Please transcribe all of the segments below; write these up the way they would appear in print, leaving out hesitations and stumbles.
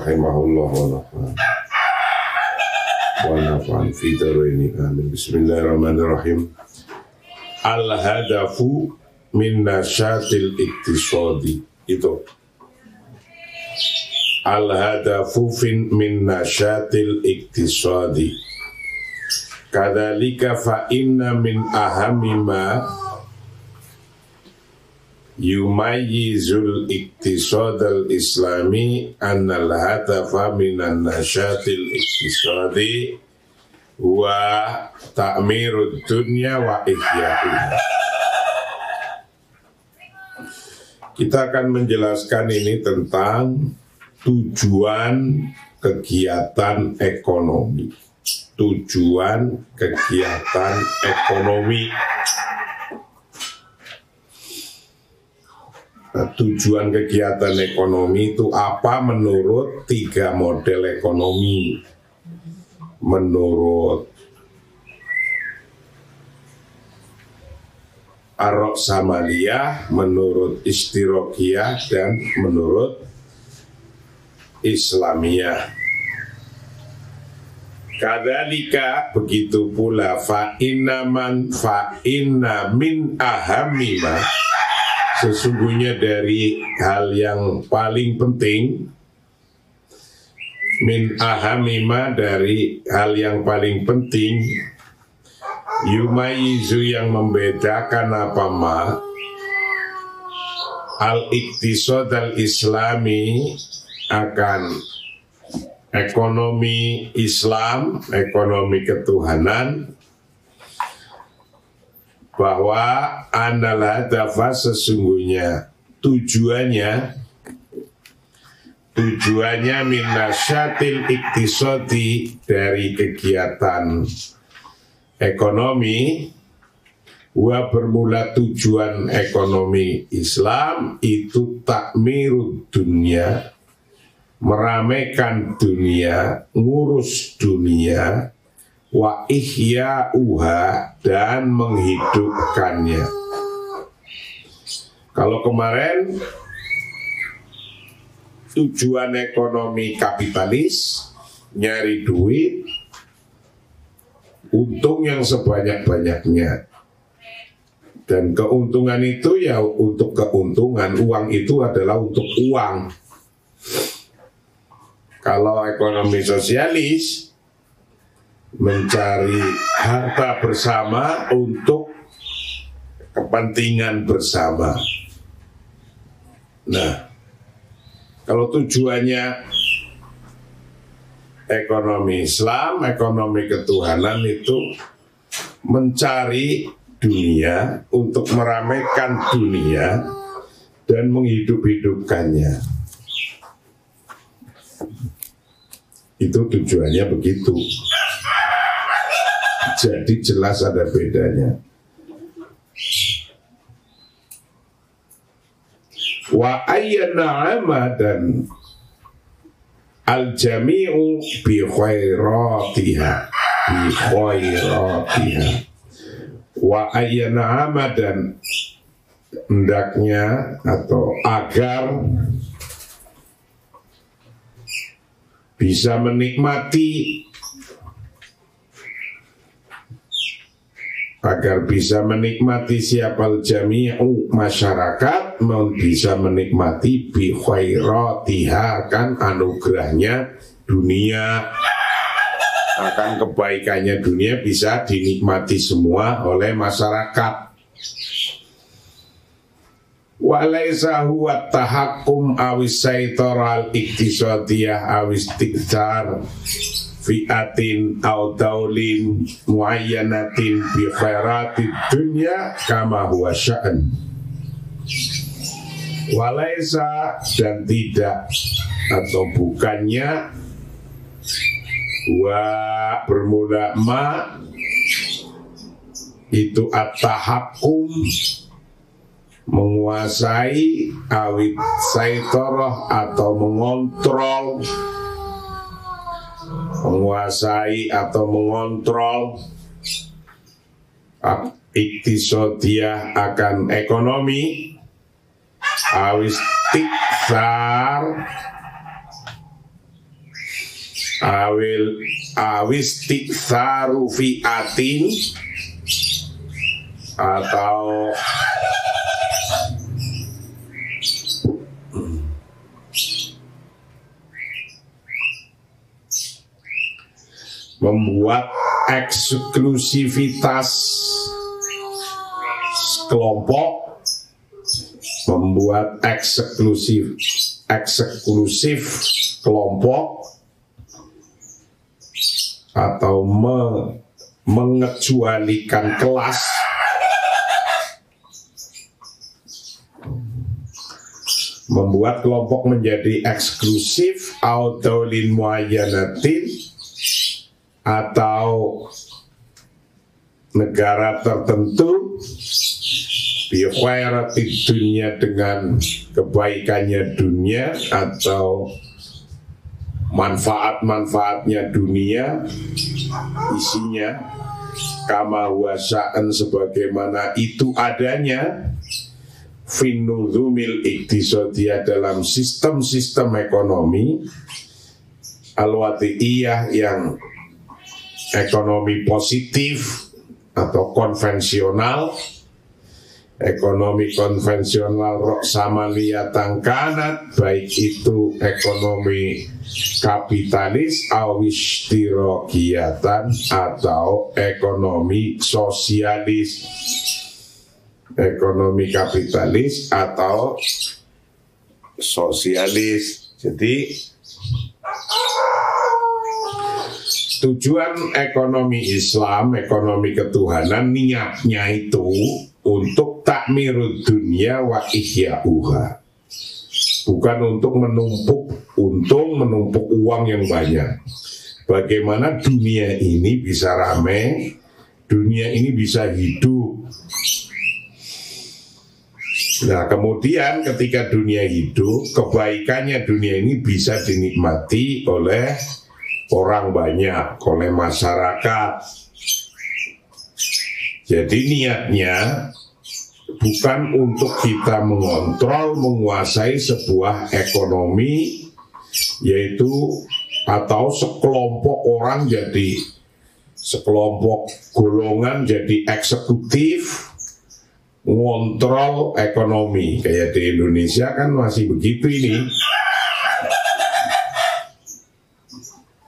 rahimahullah wa nafa'an fi dharaini amin. Bismillahirrahmanirrahim. Al-hadafu min nasyatil iktisadi. Itu al-hadafu min nasyatil iktisadi. Kadzalika fa inna min ahami ma yumayyizul iktisadal islami annal hadafa minan nasyatil iktisadi wa ta'mirud dunya wa ihya'uha. Kita akan menjelaskan ini tentang tujuan kegiatan ekonomi. Tujuan kegiatan ekonomi. Nah, tujuan kegiatan ekonomi itu apa menurut tiga model ekonomi? Menurut Ar-Ra'samaliyah, menurut Istirokiyah, dan menurut Islamiyah. Kadzalika, begitu pula fa inna min ahamima, sesungguhnya dari hal yang paling penting, min ahamima, dari hal yang paling penting, yumayizu, yang membedakan apa ma, al-iktisad al-islami, akan ekonomi Islam, ekonomi ketuhanan, bahwa annal hadafa, sesungguhnya tujuannya min nasyatil iktisadi, dari kegiatan ekonomi, wa bermula tujuan ekonomi Islam itu takmirud dunia, meramaikan dunia, ngurus dunia, wa ihya'uha, dan menghidupkannya. Kalau kemarin tujuan ekonomi kapitalis, nyari duit, untung yang sebanyak-banyaknya, dan keuntungan itu ya untuk keuntungan, uang itu adalah untuk uang. Kalau ekonomi sosialis, mencari harta bersama untuk kepentingan bersama. Nah, kalau tujuannya ekonomi Islam, ekonomi ketuhanan, itu mencari dunia untuk meramaikan dunia dan menghidup-hidupkannya. Itu tujuannya begitu. Jadi jelas ada bedanya. Wa ayyana, dan al-jami'u bi khairatiha, wa ayyana, dan hendaknya atau agar bisa menikmati, siapal jami'u, masyarakat, bisa menikmati bi khairatiha, kan anugerahnya dunia, akan kebaikannya dunia bisa dinikmati semua oleh masyarakat. Walaysa huwa tahakkum awis saytaral iktisadiyah awis tiktar fi'atin aw daulin muayyanatin bi khairatid dunya kama huwa sya'an. Walaysa, dan tidak atau bukannya, wa bermula ma, itu at-tahakkum, menguasai, awit saitoroh, atau mengontrol, menguasai atau mengontrol iktisodiyah, akan ekonomi, awis tiksar, awistiktsaru fi'atin, atau membuat eksklusivitas kelompok, membuat eksklusif kelompok, atau mengecualikan kelas, membuat kelompok menjadi eksklusif, audolin muayyanatin, atau negara tertentu bikhairati dunia dengan kebaikannya dunia atau manfaat-manfaatnya dunia, isinya kama huwa sya'an sebagaimana itu adanya finuzumil iktisadiyah dalam sistem-sistem ekonomi al-wadi'iyah yang ekonomi positif atau konvensional. Ekonomi konvensional samaliyatan kanat, baik itu ekonomi kapitalis awistirokiyatan atau ekonomi sosialis, ekonomi kapitalis atau sosialis. Jadi tujuan ekonomi Islam, ekonomi ketuhanan, niatnya itu untuk takmirud dunia wa ihya'uha, bukan untuk menumpuk untung, menumpuk uang yang banyak. Bagaimana dunia ini bisa ramai, dunia ini bisa hidup. Nah, kemudian ketika dunia hidup, kebaikannya dunia ini bisa dinikmati oleh orang banyak, oleh masyarakat. Jadi niatnya bukan untuk kita mengontrol, menguasai sebuah ekonomi, yaitu atau sekelompok orang jadi, sekelompok golongan jadi eksekutif, ngontrol ekonomi. Kayak di Indonesia kan masih begitu ini.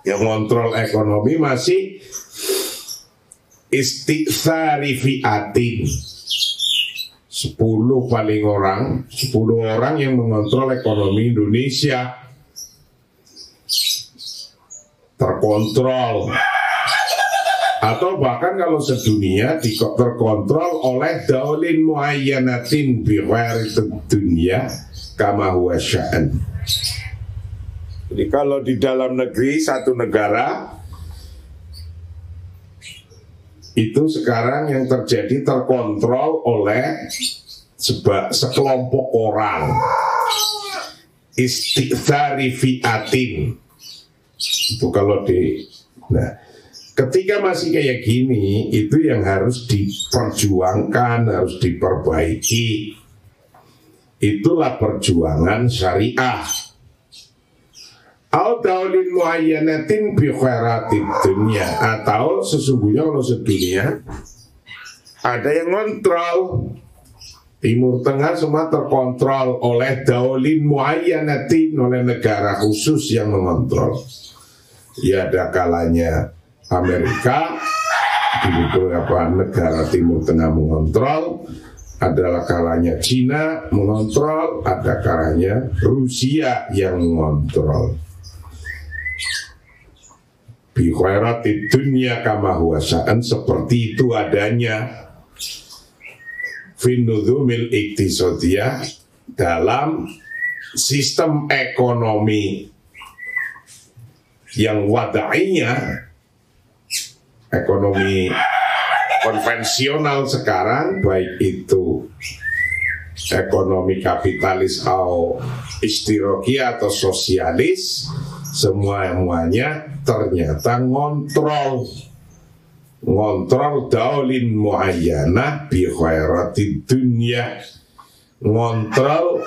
Yang ngontrol ekonomi masih istiktsari fi'atin, 10 paling orang, 10 orang yang mengontrol ekonomi Indonesia, terkontrol. Atau bahkan kalau sedunia terkontrol oleh daulin muayyanatin bighairi dunia kama huwa sya'an. Jadi kalau di dalam negeri satu negara itu sekarang yang terjadi terkontrol oleh sekelompok orang, istiktsari fi'atin. Itu kalau di, nah, ketika masih kayak gini, itu yang harus diperjuangkan, harus diperbaiki. Itulah perjuangan syariah. Al-daulin muayyanatin bi khairatid dunia, atau sesungguhnya kalau sedunia ada yang kontrol. Timur Tengah semua terkontrol oleh daulin muayyanatin, oleh negara khusus yang mengontrol. Ya, ada kalanya Amerika di beberapa negara Timur Tengah mengontrol, adalah kalanya Cina mengontrol, ada kalanya Rusia yang mengontrol. Bi khairatid dunya kama huwa sya'an, seperti itu adanya finuzumil iktisadiyah dalam sistem ekonomi yang wada'iyah, ekonomi konvensional sekarang, baik itu ekonomi kapitalis atau istirokiyah atau sosialis, semuanya ternyata ngontrol daulin muayyanah bi khairatid dunya, ngontrol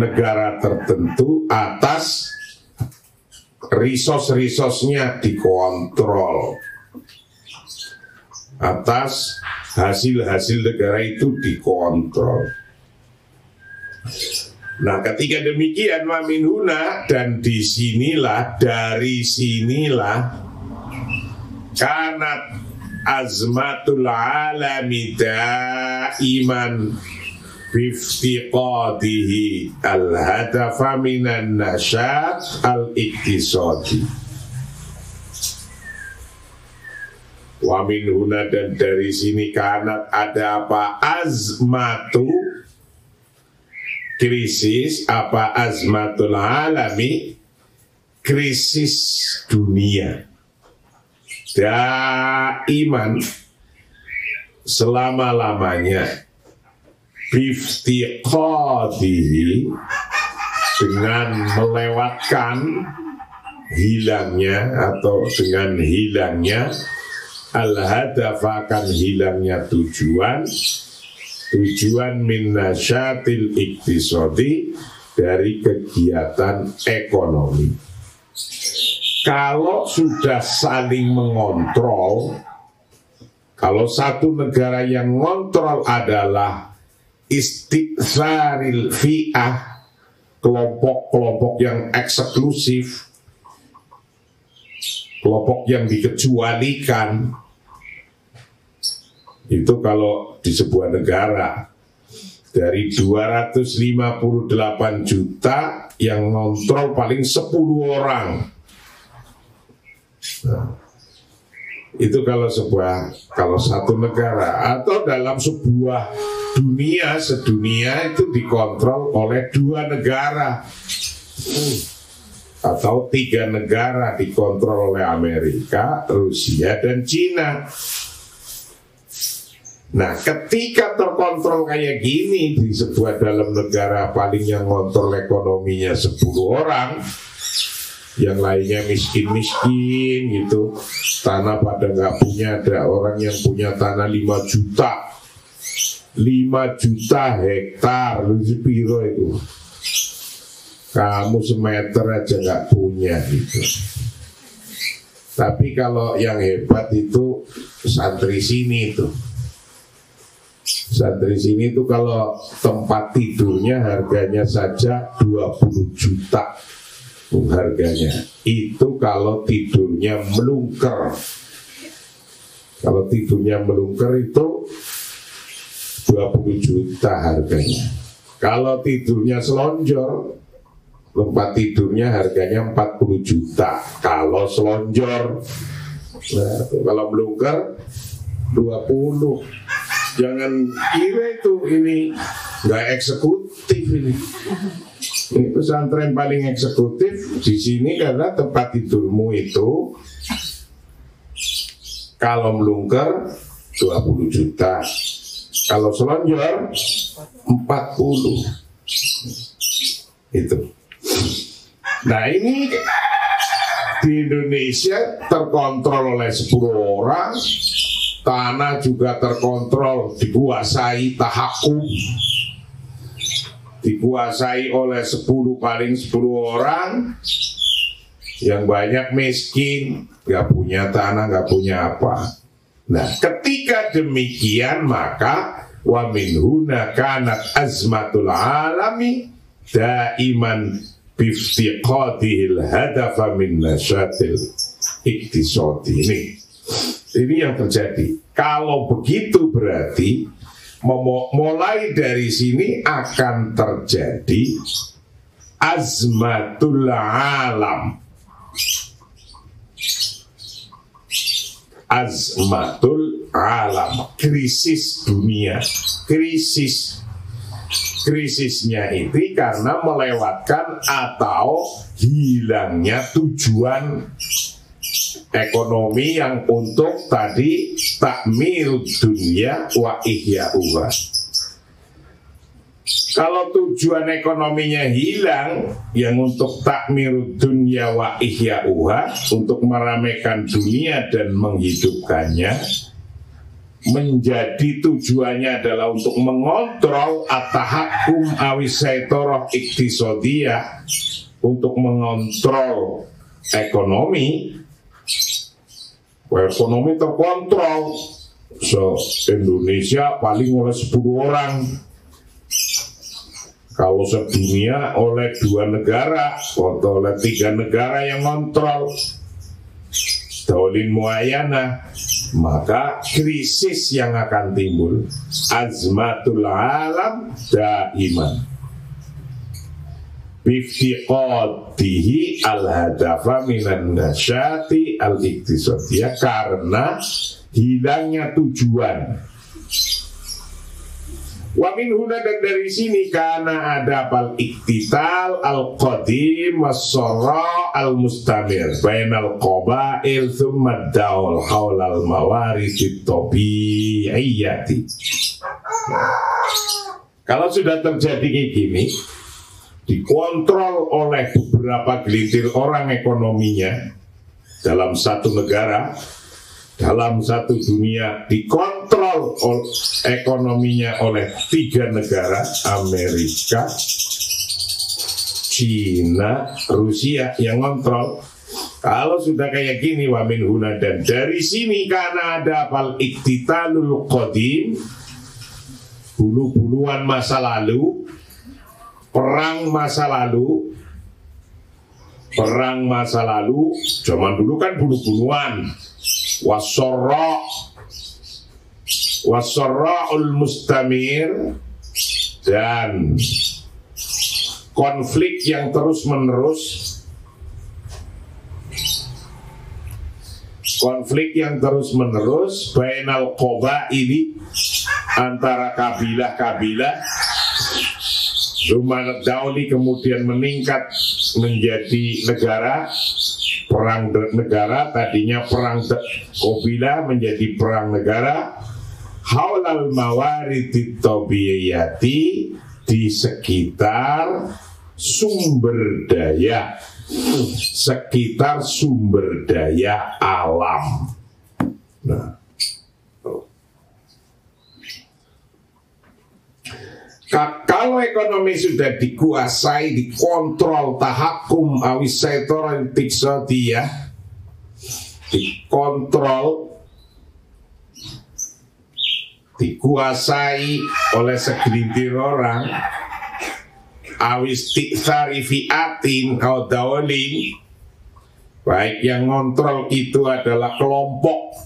negara tertentu atas resource-resource-nya dikontrol, atas hasil-hasil negara itu dikontrol. Nah, ketika demikian maminhuna, dan disinilah, dari sinilah kanat azmatul alami daiman biftiqadihi al-hadafa minan nasyat al-iktisadi. Wa minhuna, dan dari sini kanat ada apa? Azmatu, krisis, apa? Azmatul alami, krisis dunia, daiman, selama-lamanya, biftiqadihi, dengan melewatkan, hilangnya, atau dengan hilangnya, al-hadaf, akan hilangnya tujuan min nasyatil iktisadi, dari kegiatan ekonomi. Kalau sudah saling mengontrol, kalau satu negara yang mengontrol adalah istiqsaril fi'ah, kelompok-kelompok yang eksklusif, kelompok yang dikecualikan, itu kalau di sebuah negara dari 258 juta yang ngontrol paling 10 orang. Nah, itu kalau satu negara, atau dalam sebuah dunia, sedunia itu dikontrol oleh 2 negara atau 3 negara, dikontrol oleh Amerika, Rusia, dan Cina. Nah, ketika terkontrol kayak gini di sebuah dalam negara, paling yang ngontrol ekonominya 10 orang, yang lainnya miskin-miskin gitu, tanah pada nggak punya, ada orang yang punya tanah 5 juta hektar, lu sepiro itu, kamu semeter aja nggak punya gitu. Tapi kalau yang hebat itu santri sini itu. Santri sini itu kalau tempat tidurnya harganya saja 20 juta harganya. Itu kalau tidurnya melungker. Kalau tidurnya melungker itu 20 juta harganya. Kalau tidurnya selonjor, tempat tidurnya harganya 40 juta. Kalau selonjor, nah, kalau melungker 20. Jangan kira itu ini nggak eksekutif ini. Ini pesantren paling eksekutif di sini karena tempat tidurmu itu kalau melungker 20 juta, kalau selonjor 40. Itu. Nah, ini di Indonesia terkontrol oleh 10 orang. Tanah juga terkontrol, dikuasai tahakum, dikuasai oleh 10 orang, yang banyak miskin, gak punya tanah, gak punya apa. Nah, ketika demikian maka wa min huna kanat azmatul alami daiman biftiqadihil hadafa min nasyatil iktisadi. Ini yang terjadi. Kalau begitu berarti mulai dari sini akan terjadi azmatul alam. Azmatul alam, krisis dunia. Krisisnya itu karena melewatkan atau hilangnya tujuan ekonomi yang untuk tadi takmir dunia wa ihya'uha. Kalau tujuan ekonominya hilang, yang untuk takmir dunia wa ihya'uha, untuk meramaikan dunia dan menghidupkannya, menjadi tujuannya adalah untuk mengontrol at-tahakkum awis saitorah iktisadiyah, untuk mengontrol ekonomi terkontrol. So, Indonesia paling oleh 10 orang, kalau sedunia oleh 2 negara atau oleh 3 negara yang kontrol Daulin Muayyana, maka krisis yang akan timbul, azmatul alam daiman biftiqadihi al-hadafa minan nasyati al-iktisadiyah, karena hilangnya tujuan. Wa min huna, dan dari sini, karena ada pal iktital al-qadim was-sarra al-mustamir bainal qabail thumma daul haulal mawarith tabi'iyyati. Kalau sudah terjadi kayak gini, dikontrol oleh beberapa gelintir orang ekonominya dalam satu negara, dalam satu dunia, dikontrol ekonominya oleh 3 negara, Amerika, Cina, Rusia yang kontrol. Kalau sudah kayak gini, wa min huna, dan dari sini, karena ada fal iktitalul qadim, bulu-buluan masa lalu, perang masa lalu, zaman dulu kan bulu-buluan, wasorra'ul mustamir, dan konflik yang terus-menerus, bainal qabaili, antara kabilah-kabilah, Zumanat Dauli, kemudian meningkat menjadi negara, perang negara, tadinya perang kabilah menjadi perang negara, haulal mawarithit tabi'iyyati, di sekitar sumber daya, alam. Nah, kalau ekonomi sudah dikuasai, dikontrol, tahakum awisaitor tiksadiyah, dikontrol, dikuasai oleh segelintir orang, awis tiksari fi'atin atau dawalin, baik yang ngontrol itu adalah kelompok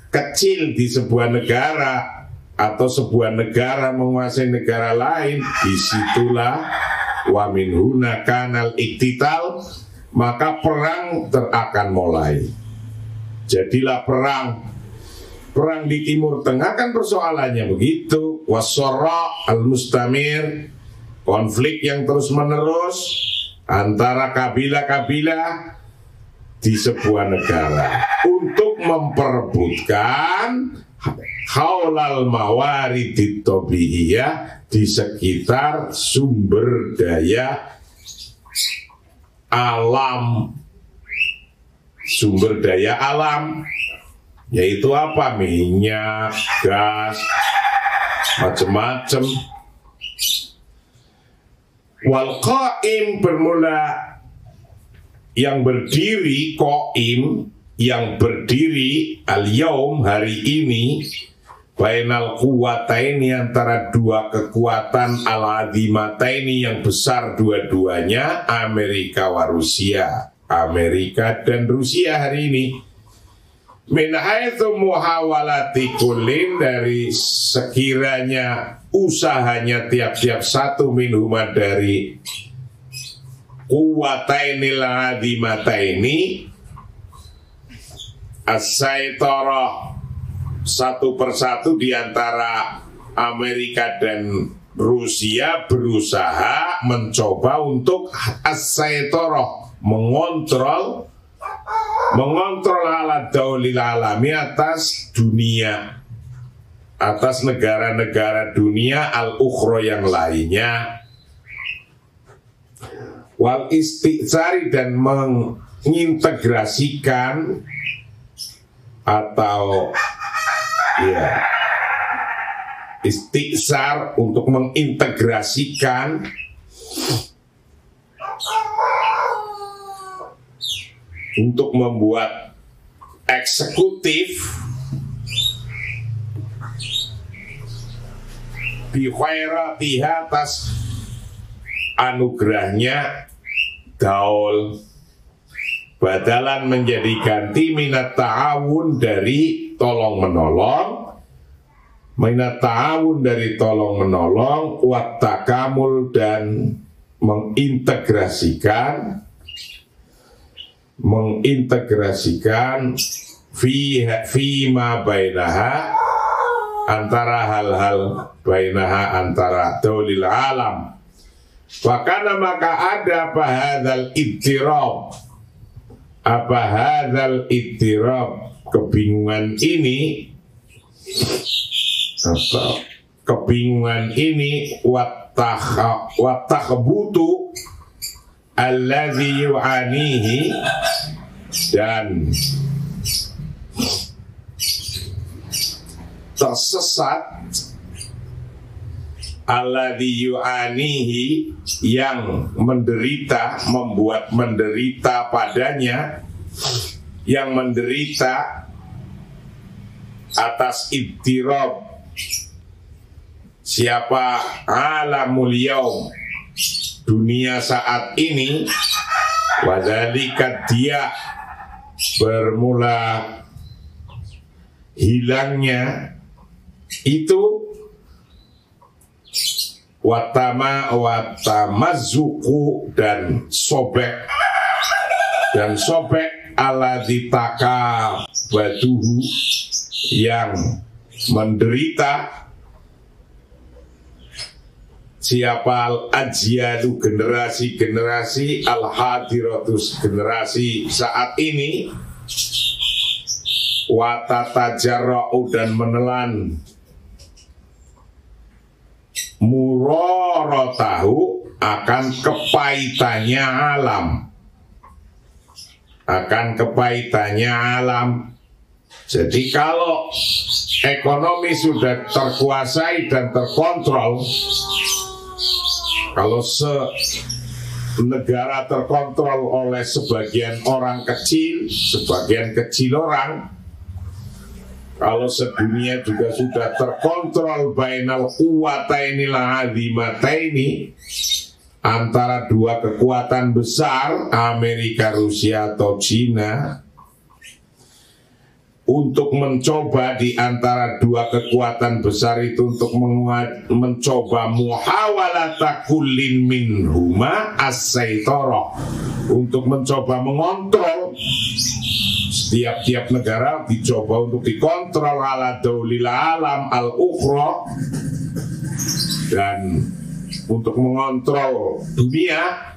kecil di sebuah negara, atau sebuah negara menguasai negara lain, disitulah wa min huna kanal iktital, maka perang akan mulai. Jadilah perang di Timur Tengah kan persoalannya begitu, wasara al-mustamir, konflik yang terus menerus antara kabilah-kabilah di sebuah negara untuk memperebutkan haulal mawaridit tabi'iyyah, di sekitar sumber daya alam, yaitu apa? Minyak, gas, macam-macam. Wal qaim, bermula yang berdiri, qaim yang berdiri, al-yaum, hari ini, bainal quwwataini, antara 2 kekuatan al-azimataini, yang besar dua-duanya, Amerika wa Rusia, Amerika dan Rusia hari ini. Min haitsu muhawalati kullin, dari sekiranya usahanya tiap-tiap satu minhuma dari quwwatainil azimataini, as-saitarah, satu persatu di antara Amerika dan Rusia berusaha mencoba untuk as-saitarah, mengontrol ala daulil alami, atas dunia, atas negara-negara dunia al-ukhra yang lainnya, wal istiqsari, dan mengintegrasikan atau istiqsar, untuk mengintegrasikan untuk membuat eksekutif bi khairatiha atas anugerahnya daul, badalan menjadi ganti minat ta'awun dari tolong menolong, minat ta'awun dari tolong menolong, wat takamul dan mengintegrasikan fi ma bainaha, antara hal-hal bainaha, antara daulil alam. Fakana maka ada apa hadzal ittirab, apa hadzal ittirab, kebingungan ini, atau kebingungan ini, wattakhbutu alladzi yu'anihi, dan tersesat alladzi yu'anihi, yang menderita, membuat menderita padanya, yang menderita atas ittirab. Siapa? Alamul yaum, dunia saat ini. Wadzalika, dia bermula hilangnya itu watamazzuku, dan sobek ala ditaka baduhu, yang menderita. Siapa? Al-ajyalu, generasi-generasi, al-hadiratus, generasi saat ini, watatajarra'u, dan menelan murorotahu, akan kepahitannya alam, akan kepahitannya alam. Jadi kalau ekonomi sudah terkuasai dan terkontrol, kalau negara terkontrol oleh sebagian orang kecil, sebagian kecil orang, kalau sedunia juga sudah terkontrol bainal quwwataini al-azimataini, antara dua kekuatan besar, Amerika, Rusia, atau Cina, untuk mencoba di antara dua kekuatan besar itu, untuk mencoba muhawalata kullin minhuma as-saytarah, untuk mencoba mengontrol tiap-tiap negara, dicoba untuk dikontrol ala daulil alam al-ukhra, dan untuk mengontrol dunia,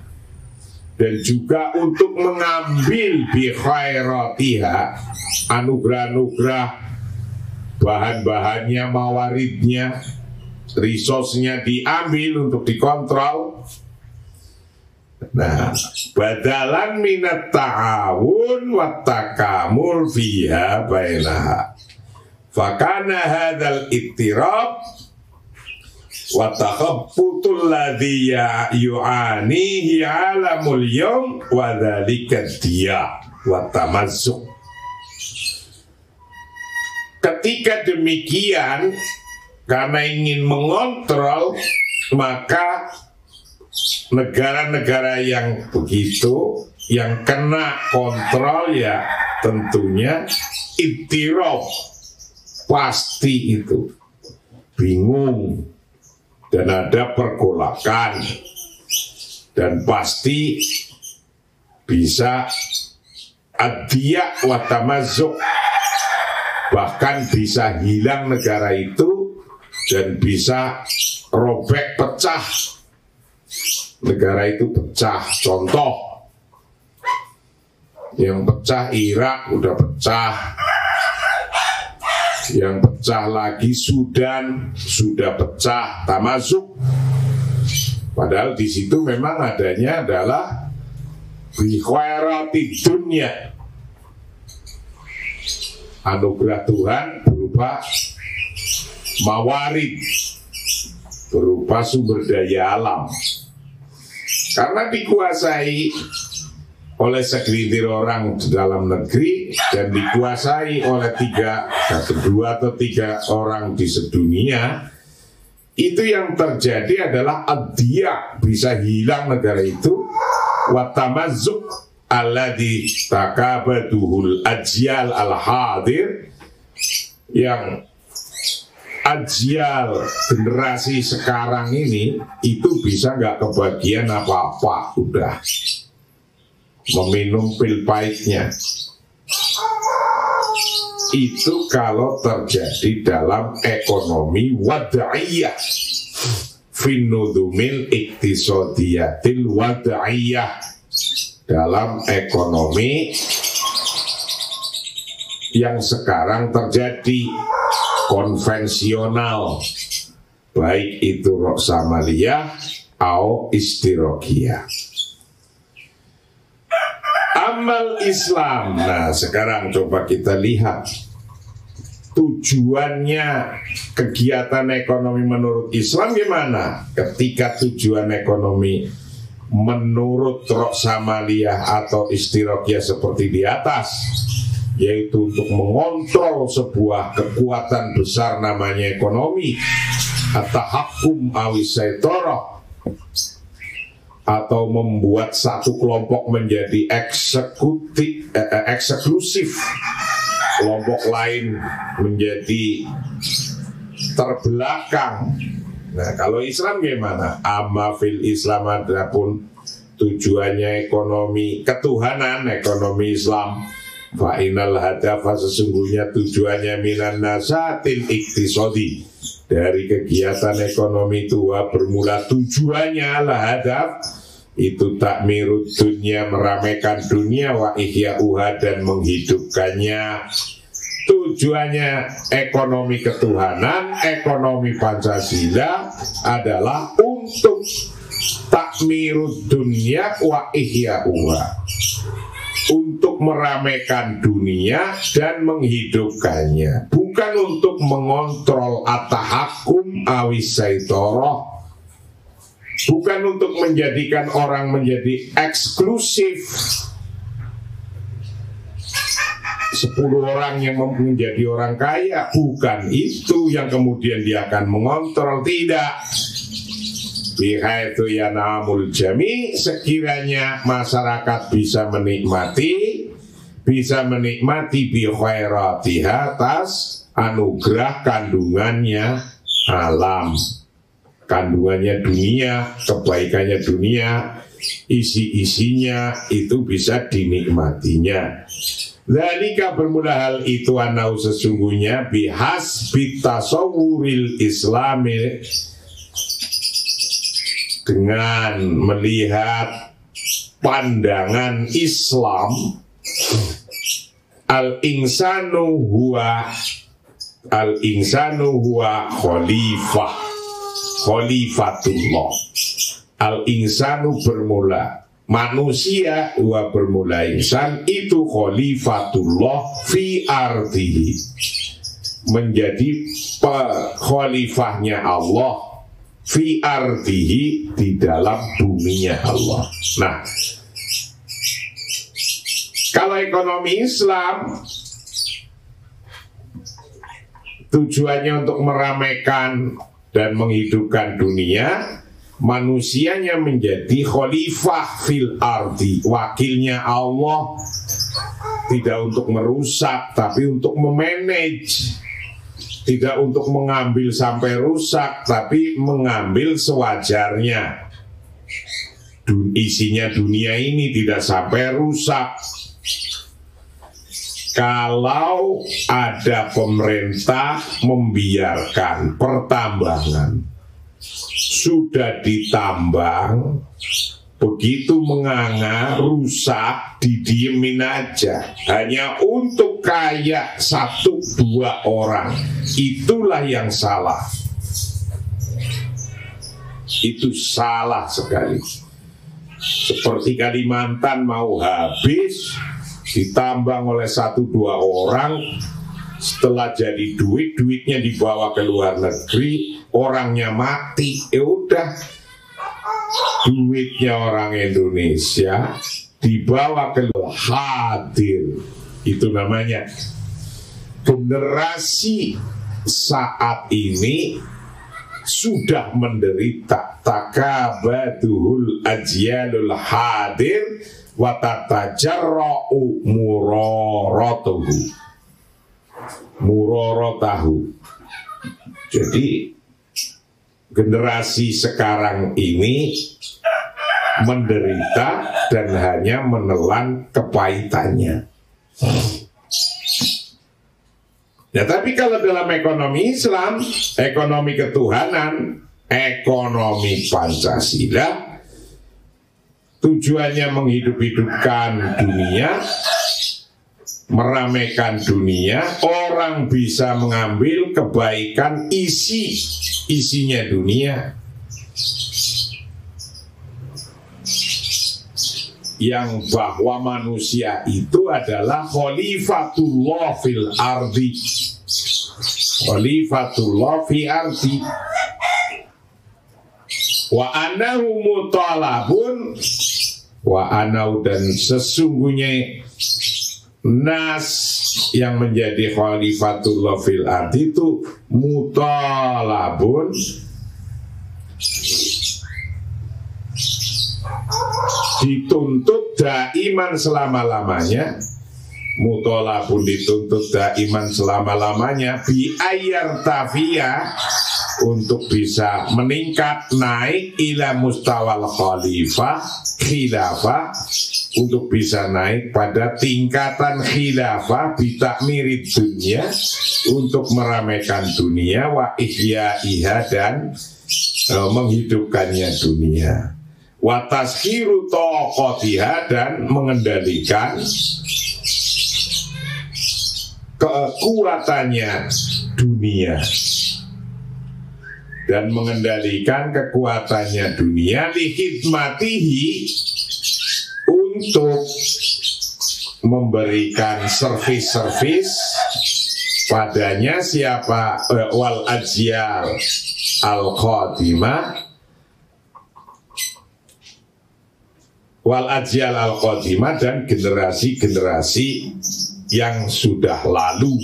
dan juga untuk mengambil bi khairatiha, anugerah-anugerah, bahan-bahannya, mawaridnya, resource-nya diambil untuk dikontrol. Nah, badalan minat ta'awun wa takamul fiha bainaha. Fakana hadzal ittirab wa takhabbutul ladzi yu'anihi alamul yawm wa dzalika dia wa tamazzuk. Ketika demikian, karena ingin mengontrol, maka negara-negara yang begitu, yang kena kontrol, ya tentunya ittirab, pasti itu bingung, dan ada pergolakan, dan pasti bisa adiyah wa tamazzuk, bahkan bisa hilang negara itu, dan bisa robek, pecah, negara itu pecah. Contoh yang pecah Irak udah pecah, yang pecah lagi Sudan sudah pecah, tamasuk. Padahal di situ memang adanya adalah bi khairati dunya, anugerah Tuhan berupa mawarid, berupa sumber daya alam. Karena dikuasai oleh segelintir orang di dalam negeri dan dikuasai oleh 2 atau 3 orang di sedunia, itu yang terjadi adalah ad-diya, bisa hilang negara itu, wa tamazzuk alladhi takabaduhul ajyal al-hadir, yang ajyal generasi sekarang ini itu bisa nggak kebagian apa-apa, udah meminum pil pahitnya. Itu kalau terjadi dalam ekonomi wada'iyah, finnudumil iktisodiyatil wada'iyah, dalam ekonomi yang sekarang terjadi konvensional, baik itu roksamaliyah atau istirokiyah. Amal Islam. Nah, sekarang coba kita lihat tujuannya kegiatan ekonomi menurut Islam gimana. Ketika tujuan ekonomi menurut roksamaliyah atau istirokiyah seperti di atas, yaitu untuk mengontrol sebuah kekuatan besar namanya ekonomi, at-tahakkum awisaitorah, atau membuat satu kelompok menjadi eksklusif, kelompok lain menjadi terbelakang. Nah, kalau Islam gimana? Amma fil Islam, adapun tujuannya ekonomi ketuhanan, ekonomi Islam, fa inal hadafa, sesungguhnya tujuannya minan nasatil iktisodi, dari kegiatan ekonomi tua bermula tujuannya lah hadaf itu takmirud dunia, meramaikan dunia, wa ihya'uha, dan menghidupkannya. Tujuannya ekonomi ketuhanan, ekonomi Pancasila adalah untuk takmirud dunia wa ihya'uha, untuk meramaikan dunia dan menghidupkannya, bukan untuk mengontrol at-tahakkum awisaitorah, bukan untuk menjadikan orang menjadi eksklusif, 10 orang yang menjadi orang kaya, bukan itu yang kemudian dia akan mengontrol, tidak. Bihaitu yanamul jami, sekiranya masyarakat bisa menikmati bikhairatiha, atas anugerah kandungannya alam, kandungannya dunia, kebaikannya dunia, isi-isinya itu bisa dinikmatinya. Dzalika, bermula hal itu, anau sesungguhnya bihasbi tasawwuril islami, dengan melihat pandangan Islam, al-insanu huwa khalifatullah. Al-insanu bermula manusia, huwa bermula insan, itu khalifatullah fi ardihi, menjadi khalifahnya Allah fi ardihi, di dalam buminya Allah. Nah, kalau ekonomi Islam tujuannya untuk meramaikan dan menghidupkan dunia, manusianya menjadi khalifah fil ardi, wakilnya Allah, tidak untuk merusak tapi untuk memanage, tidak untuk mengambil sampai rusak tapi mengambil sewajarnya. Isinya dunia ini tidak sampai rusak. Kalau ada pemerintah membiarkan pertambangan, sudah ditambang, begitu menganga, rusak, didiemin aja, hanya untuk kaya 1-2 orang, itulah yang salah. Itu salah sekali. Seperti Kalimantan mau habis, ditambang oleh 1-2 orang, setelah jadi duitnya dibawa ke luar negeri, orangnya mati, ya udah, duitnya orang Indonesia dibawa ke hadir. Itu namanya generasi saat ini sudah menderita. Takabaduhul ajyalul hadir wa tatajarra'u murorotahu. Jadi generasi sekarang ini menderita dan hanya menelan kepahitannya. Ya, tapi kalau dalam ekonomi Islam, ekonomi ketuhanan, ekonomi Pancasila, tujuannya menghidupkan dunia, meramaikan dunia, orang bisa mengambil kebaikan isinya dunia. Yang bahwa manusia itu adalah khalifatullah fil ardi, khalifatullah fi ardi, wa anahu mutalabun, wa anau, dan sesungguhnya nas yang menjadi khalifatullah fil ardi itu mutalabun, dituntut daiman selama-lamanya. Mutola pun dituntut daiman selama-lamanya, bi ayar tafiyah, untuk bisa meningkat naik ila mustawal khilafah, untuk bisa naik pada tingkatan khilafah bitakmirid dunia, untuk meramaikan dunia, wa ihyaiha, dan menghidupkannya dunia, wa taskhiru taqatiha, dan mengendalikan kekuatannya dunia, dan mengendalikan kekuatannya dunia li khidmatihi, untuk memberikan servis-servis padanya. Siapa? Wal ajyal al-qadimah, wal ajyal al-qadimah, dan generasi-generasi yang sudah lalu.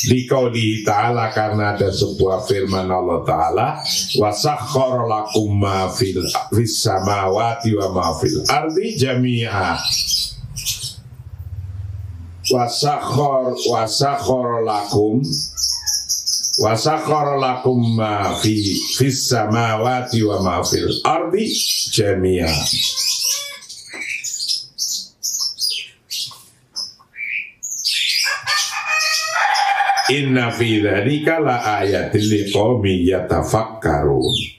Liqaulihi ta'ala, karena ada sebuah firman Allah Ta'ala, wa sakhkhara lakum ma fis samawati wa ma fil ardi jami'a, wa sakhkhara lakum ma fis samawati wa ma fil ardi jami'a. Inna fi dzalika la ayatin liqaumin yatafakkarun.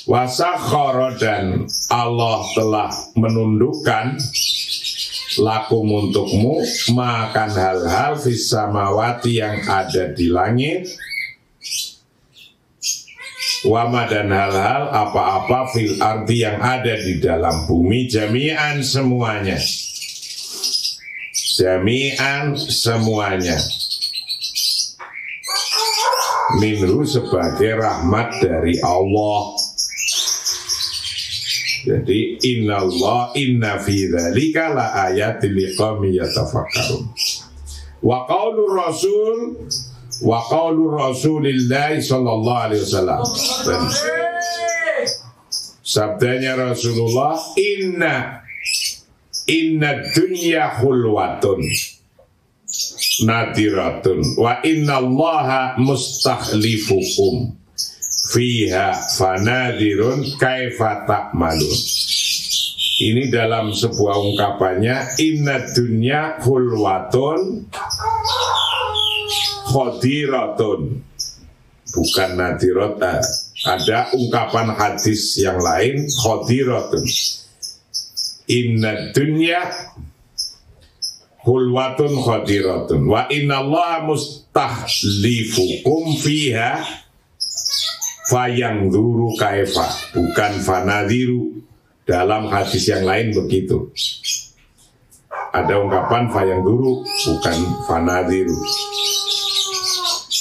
Wa sakhkhara, dan Allah telah menundukkan lakum, untukmu, makan hal-hal fis samawati, yang ada di langit, wama, dan hal-hal apa-apa fil ardi, yang ada di dalam bumi, jami'an, semuanya, jami'an, semuanya, minhu, sebagai rahmat dari Allah. Jadi inna fi dzalika la ayatin liqaumin yatafakkarun. Wa qaulur Rasulillah sallallahu alaihi wasallam, dan sabdanya Rasulullah, inna dunya khulwatun nadiratun wa innallaha mustakhlifukum fiha fanadirun kaifa ta'malun. Ini dalam sebuah ungkapannya, inna dunya khulwatun khadiratun, bukan nadirat. Ada ungkapan hadis yang lain, khadiratun. Inna dunya hulwatun khadiratun wa innallaha mustahlifukum fiha fayangduru kaifa, bukan fanadiru. Dalam hadis yang lain begitu, ada ungkapan fayangduru, bukan fanadiru.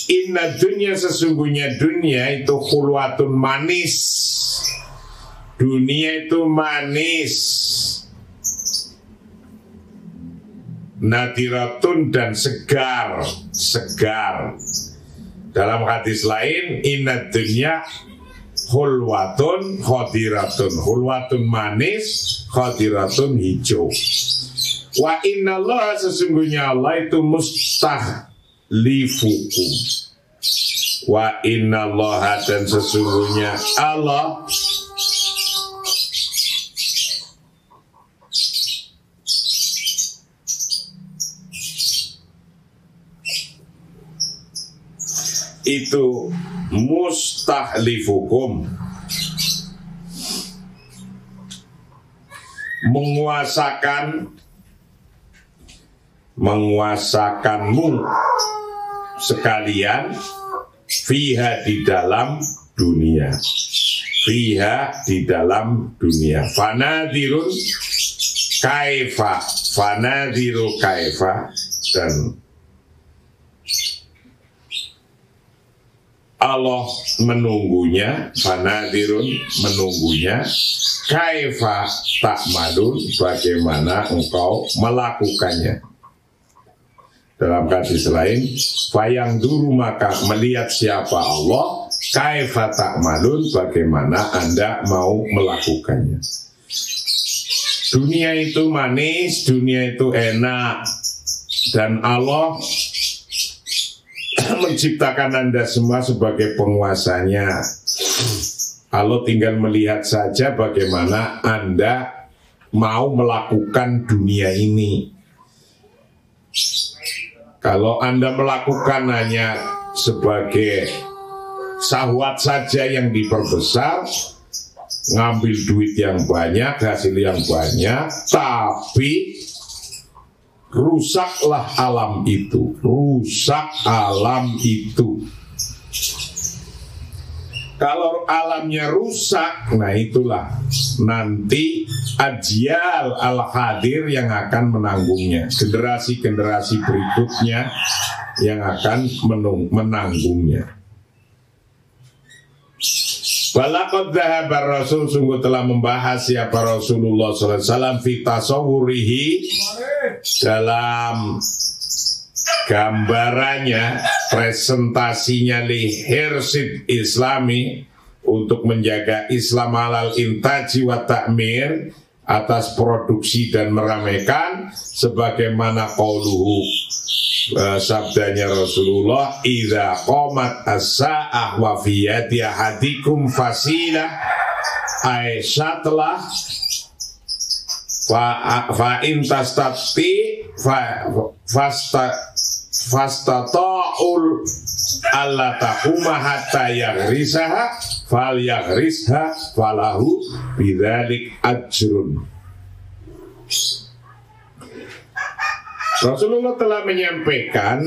Inna dunya, sesungguhnya dunia itu khulwatun, manis. Dunia itu manis. nadiratun dan segar. Dalam hadis lain, inna dunya hulwatun khadiratun. Hulwatun manis, khadiratun hijau. Wa inna Allah, sesungguhnya Allah itu mustahlifukum. Wa inna Allah, dan sesungguhnya Allah itu mustahlifukum, menguasakanmu sekalian, fiha di dalam dunia, fiha di dalam dunia. Fanadirun kaifa, fanadiru kaifa, dan Allah menunggunya, fanadirun menunggunya, kaifa ta'malun, bagaimana engkau melakukannya. Dalam hadis lain, fayang dulu, maka melihat siapa Allah, kaifa ta'malun, bagaimana Anda mau melakukannya. Dunia itu manis, dunia itu enak, dan Allah menciptakan Anda semua sebagai penguasanya. Allah tinggal melihat saja bagaimana Anda mau melakukan dunia ini. Kalau Anda melakukan hanya sebagai syahwat saja yang diperbesar, ngambil duit yang banyak, hasil yang banyak, tapi rusaklah alam itu, rusak alam itu. Kalau alamnya rusak, nah itulah nanti ajyal al-hadir yang akan menanggungnya, generasi-generasi berikutnya yang akan menanggungnya. Balaqad dhahaba Rasul, sungguh telah membahas siapa Rasulullah SAW fi tasawwurihi, dalam gambarannya, presentasinya li hirsid islami, untuk menjaga Islam alal intaji wa ta'mir, atas produksi dan meramaikan, sebagaimana qauluhu, sabdanya Rasulullah, idza qamat as-sa'ah wa fi yadi ahadikum fasilah, aisyatlah fa in tastati fastata'ul alla taquma hatta yaghrisaha fal yaghrisha falahu bidzalik ajrun. Rasulullah telah menyampaikan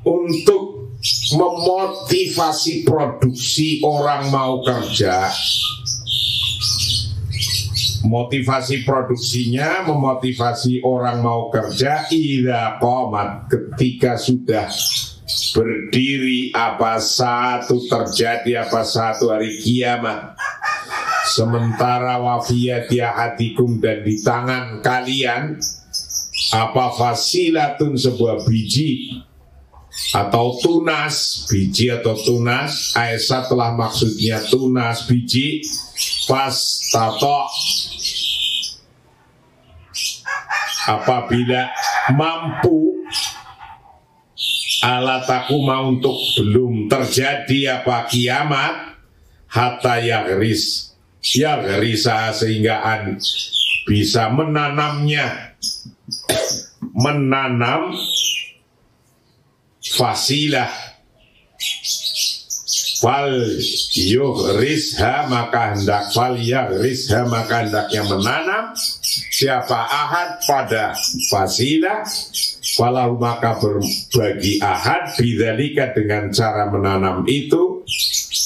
untuk memotivasi produksi orang mau kerja. Motivasi produksinya, memotivasi orang mau kerja, idza qamat, ketika sudah berdiri apa satu terjadi apa satu hari kiamat, sementara wafiyati ahadikum, dan di tangan kalian apa fasilatun, sebuah biji atau tunas, biji atau tunas, Aisyah telah maksudnya tunas biji, pas tato, apabila mampu, alatakuma, untuk belum terjadi apa kiamat, hatta yaghris, yaghrisa, sehingga bisa menanamnya, menanam fasilah, fal yughrisha, maka hendak, fal yaghrisha, maka hendaknya menanam siapa ahad pada fasilah, falahu, maka berbagi ahad bidzalika, dengan cara menanam itu,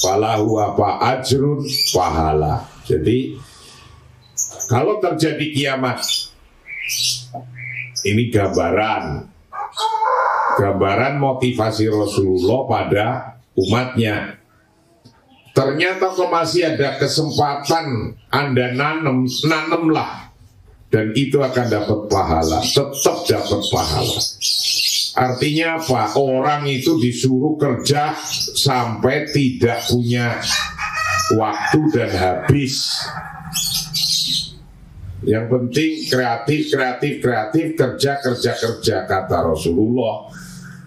falahu apa ajrun, pahala. Jadi kalau terjadi kiamat, ini gambaran motivasi Rasulullah pada umatnya. Ternyata kalau masih ada kesempatan Anda nanamlah dan itu akan dapat pahala, tetap dapat pahala. Artinya apa? Orang itu disuruh kerja sampai tidak punya waktu dan habis. Yang penting kreatif, kerja, kata Rasulullah.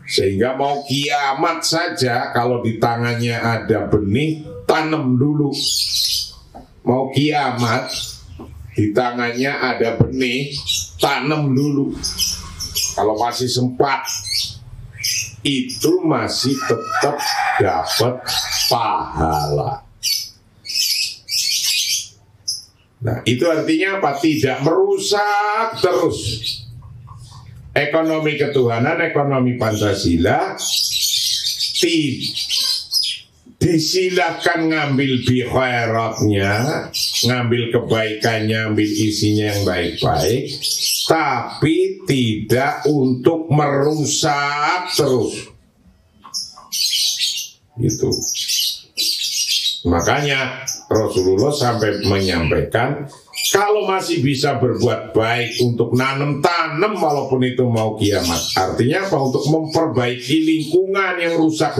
Sehingga mau kiamat saja, kalau di tangannya ada benih, tanam dulu. Mau kiamat, di tangannya ada benih, tanam dulu. Kalau masih sempat, itu masih tetap dapat pahala. Nah, itu artinya apa? Tidak merusak terus ekonomi ketuhanan, ekonomi Pancasila. Disilahkan ngambil bikhairatnya, ngambil kebaikannya, ambil isinya yang baik-baik, tapi tidak untuk merusak terus. Gitu. Makanya Rasulullah sampai menyampaikan, kalau masih bisa berbuat baik untuk tanam walaupun itu mau kiamat. Artinya apa? Untuk memperbaiki lingkungan yang rusak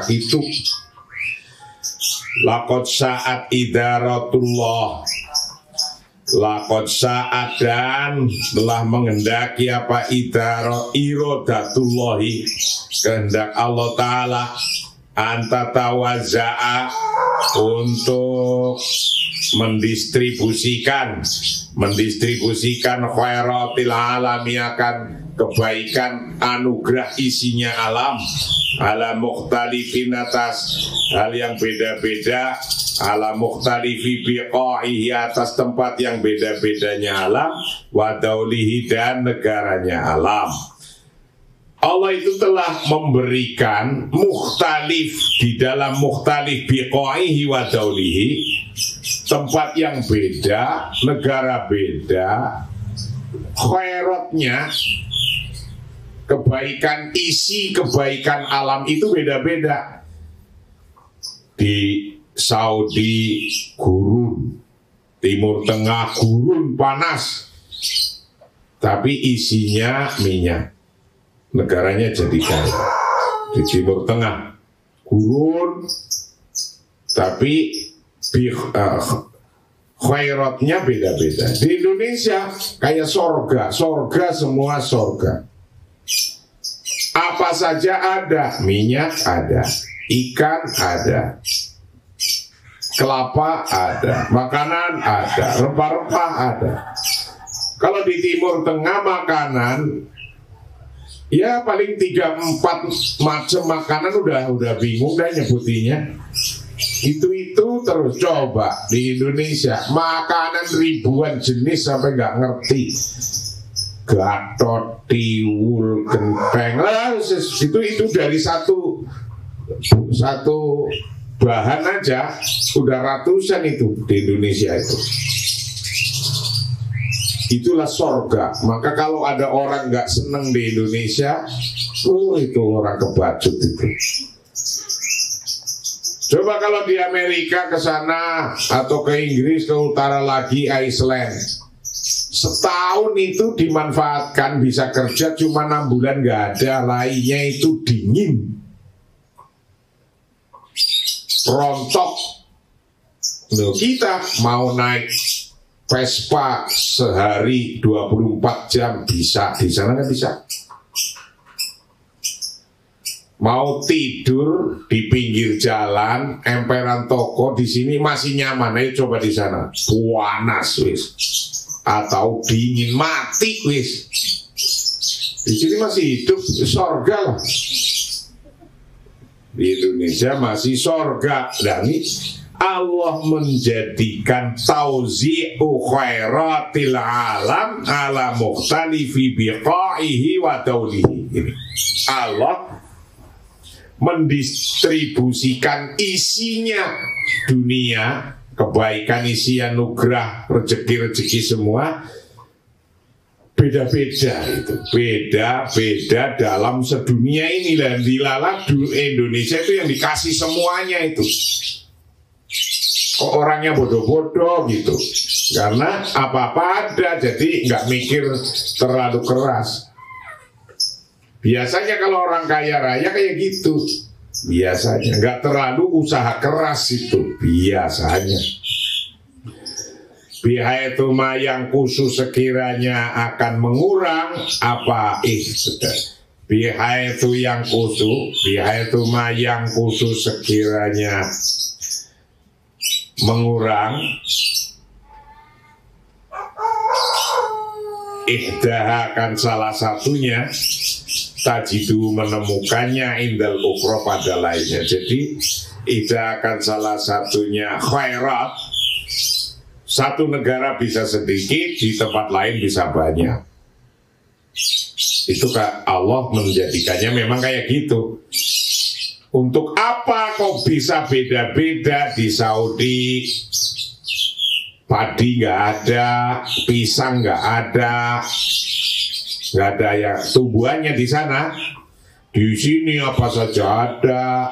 itu. Laqad sa'at idaratullah. Laqad sa'at, dan telah menghendaki apa? Iradatullahi, kehendak Allah Ta'ala, antatawaza'a, untuk mendistribusikan khairatil alami, akan kebaikan anugerah isinya alam, ala mukhtalifin, atas hal yang beda-beda, ala mukhtalifi biqa'ihi, atas tempat yang beda-bedanya alam, wa daulihi, dan negaranya alam. Allah itu telah memberikan mukhtalif, di dalam mukhtalif biqa'ihi wa daulihi, tempat yang beda, negara beda, khairatnya, kebaikan isi, kebaikan alam itu beda-beda. Di Saudi gurun, Timur Tengah gurun panas, tapi isinya minyak. Negaranya jadi kaya. Di Timur Tengah gurun, tapi khairatnya beda-beda. Di Indonesia kayak sorga semua sorga. Apa saja ada, minyak ada, ikan ada, kelapa ada, makanan ada, rempah-rempah ada. Kalau di Timur Tengah makanan, ya paling 3-4 macam makanan udah bingung dah nyebutinya. Itu terus. Coba di Indonesia makanan ribuan jenis sampai nggak ngerti. Gatot, tiwul, genteng, itu dari satu bahan aja udah ratusan itu di Indonesia itu. Itulah sorga. Maka kalau ada orang nggak seneng di Indonesia, itu orang kebacut itu. Coba kalau di Amerika ke sana, atau ke Inggris, ke utara lagi, Iceland, setahun itu dimanfaatkan, bisa kerja cuma 6 bulan nggak ada, lainnya itu dingin, rontok. Loh, kita mau naik Vespa sehari 24 jam bisa, di sana nggak bisa. Mau tidur di pinggir jalan, emperan toko, di sini masih nyaman. Ayo coba di sana, panas wis, atau dingin mati wis. Di sini masih hidup, sorga lah. Di Indonesia masih sorga. Dan ini Allah menjadikan tauzi'u khairatil alam ala mukhtalifi biqa'ihi wa daulihi. Allah mendistribusikan isinya dunia, kebaikan, isi anugerah, rezeki-rezeki semua beda-beda itu, beda-beda dalam sedunia ini. Dan dilalah Indonesia itu yang dikasih semuanya itu. kok orangnya bodoh-bodoh gitu. Karena apa-apa ada, jadi nggak mikir terlalu keras. Biasanya kalau orang kaya raya kayak gitu. Biasanya nggak terlalu usaha keras itu. Biasanya. Bihaituma yang khusus sekiranya akan mengurang apa bihaitu yang khusus, bihaituma yang khusus sekiranya mengurang ihdahakan salah satunya tajidu menemukannya indal ukhra pada lainnya. Jadi ihdahakan salah satunya khairat, satu negara bisa sedikit, di tempat lain bisa banyak. Itu Allah menjadikannya memang kayak gitu. Untuk apa kok bisa beda-beda di Saudi? Padi nggak ada, pisang nggak ada ya tumbuhannya di sana. Di sini apa saja ada.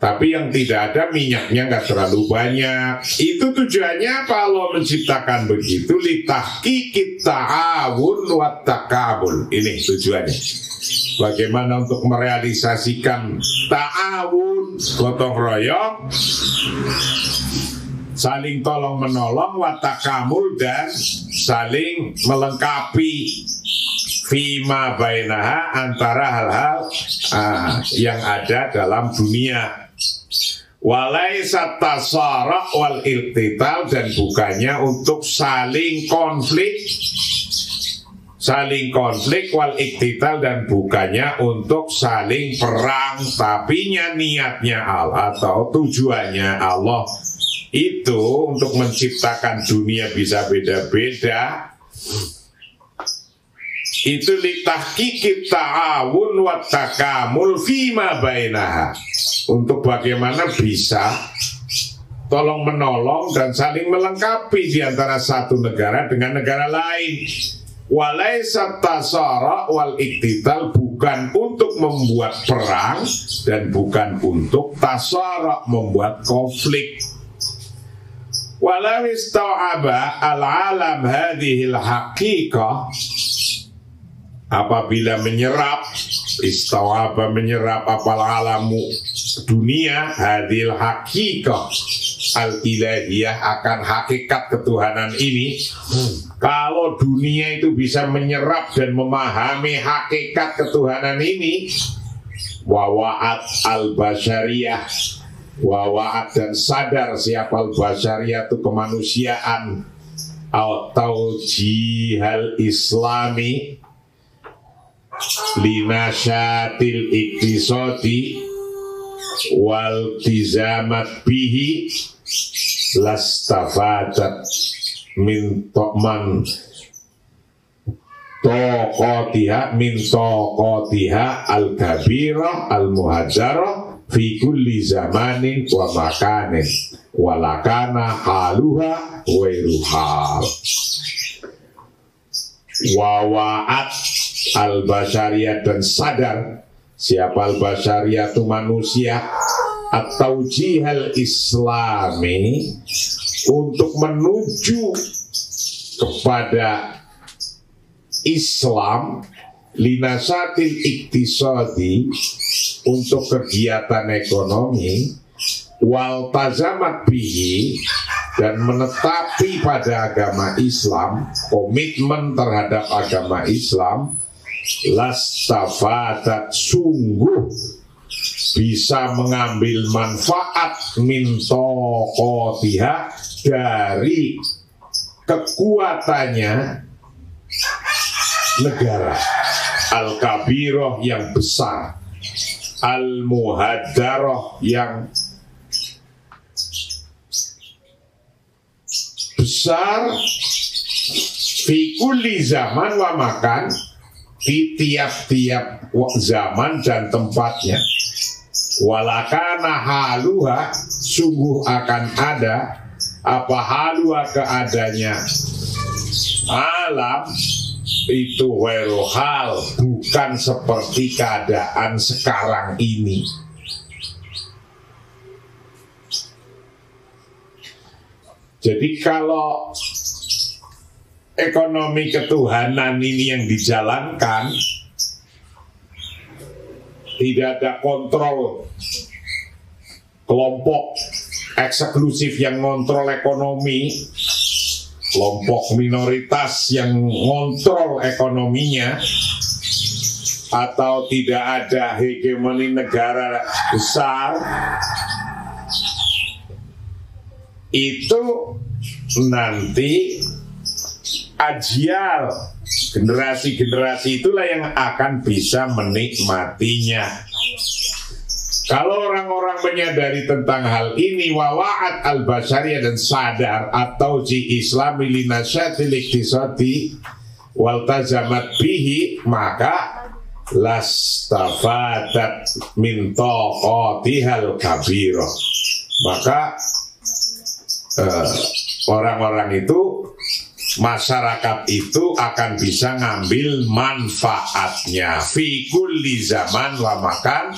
Tapi yang tidak ada minyaknya nggak terlalu banyak. Itu tujuannya apa Allah menciptakan begitu? Litahqiqit ta'awun wa takabul. Ini tujuannya. Bagaimana untuk merealisasikan ta'awun, gotong royong, saling tolong menolong, wa takamul, dan saling melengkapi fima bainaha, antara hal-hal yang ada dalam dunia. Walaisa tasara wal iltital, dan bukannya untuk saling konflik wal iktital, dan bukannya untuk saling perang. Tapinya niatnya Allah atau tujuannya Allah itu untuk menciptakan dunia bisa beda-beda. Itu litahqiqit ta'awun wa takamul fima bainaha, untuk bagaimana bisa tolong menolong dan saling melengkapi di antara satu negara dengan negara lain. Walaisa tasara wal iktital, bukan untuk membuat perang dan bukan untuk tasara membuat konflik. Walau istau'aba al-alam hadhil haqiqah, apabila menyerap, istau'aba menyerap apal alamu dunia, hadhil haqiqah al-ilahiyah, akan hakikat ketuhanan ini. Kalau dunia itu bisa menyerap dan memahami hakikat ketuhanan ini, wawa'at al-basyariyah, wawa'at dan sadar siapa al-basyariyah itu kemanusiaan, atau jihal islami linasyatil iktisodi wal tizamat bihi lastafadat min to'man toqotiha min toqotiha al-kabirah al-muhajarah fi kulli zamanin wa makanin walakana haluha wairuhal. Wawa'at al-basyariyah, dan sadar siapa al-basyariyah itu manusia, atau jihal islami, untuk menuju kepada Islam, linasatil iktisadi, untuk kegiatan ekonomi, wal tazamat bihi, dan menetapi pada agama Islam, komitmen terhadap agama Islam, lastafadat, sungguh bisa mengambil manfaat min toqotiha, dari kekuatannya negara, al-kabiroh yang besar, al-muhaddaroh yang besar, fi kulli zaman wa makan, di tiap-tiap zaman dan tempatnya. Walakana haluha, sungguh akan ada apa haluha, keadanya alam itu wairu hal, bukan seperti keadaan sekarang ini. Jadi kalau ekonomi ketuhanan ini yang dijalankan, tidak ada kontrol kelompok eksklusif yang ngontrol ekonomi, kelompok minoritas yang ngontrol ekonominya, atau tidak ada hegemoni negara besar, itu nanti ajial generasi-generasi itulah yang akan bisa menikmatinya. Kalau orang-orang menyadari tentang hal ini, wawa'at al-basyariyah, dan sadar atau si islami linasyatil iktisadi waltazamat bihi, maka lastafadat min taqatihal kabiro. Maka orang-orang itu, masyarakat itu akan bisa ngambil manfaatnya fi kulli zaman wa makan,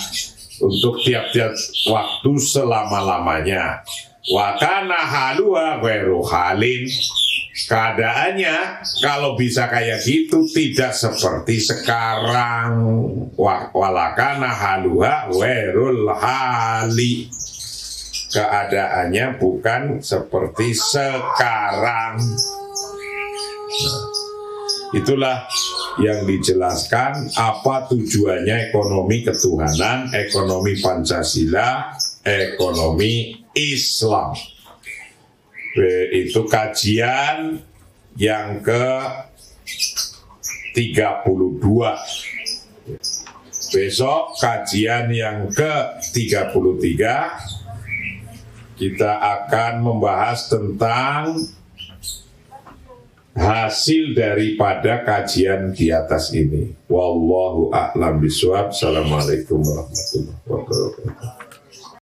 untuk tiap-tiap waktu selama-lamanya. Wa kana haluha ghairu halin. Keadaannya kalau bisa kayak gitu tidak seperti sekarang. Walakana haluha ghairul hali. Keadaannya bukan seperti sekarang. Itulah yang dijelaskan apa tujuannya ekonomi ketuhanan, ekonomi Pancasila, ekonomi Islam. Itu kajian yang ke-32. Besok kajian yang ke-33, kita akan membahas tentang hasil daripada kajian di atas ini. Wallahu a'lam bishawab. Assalamualaikum warahmatullahi wabarakatuh.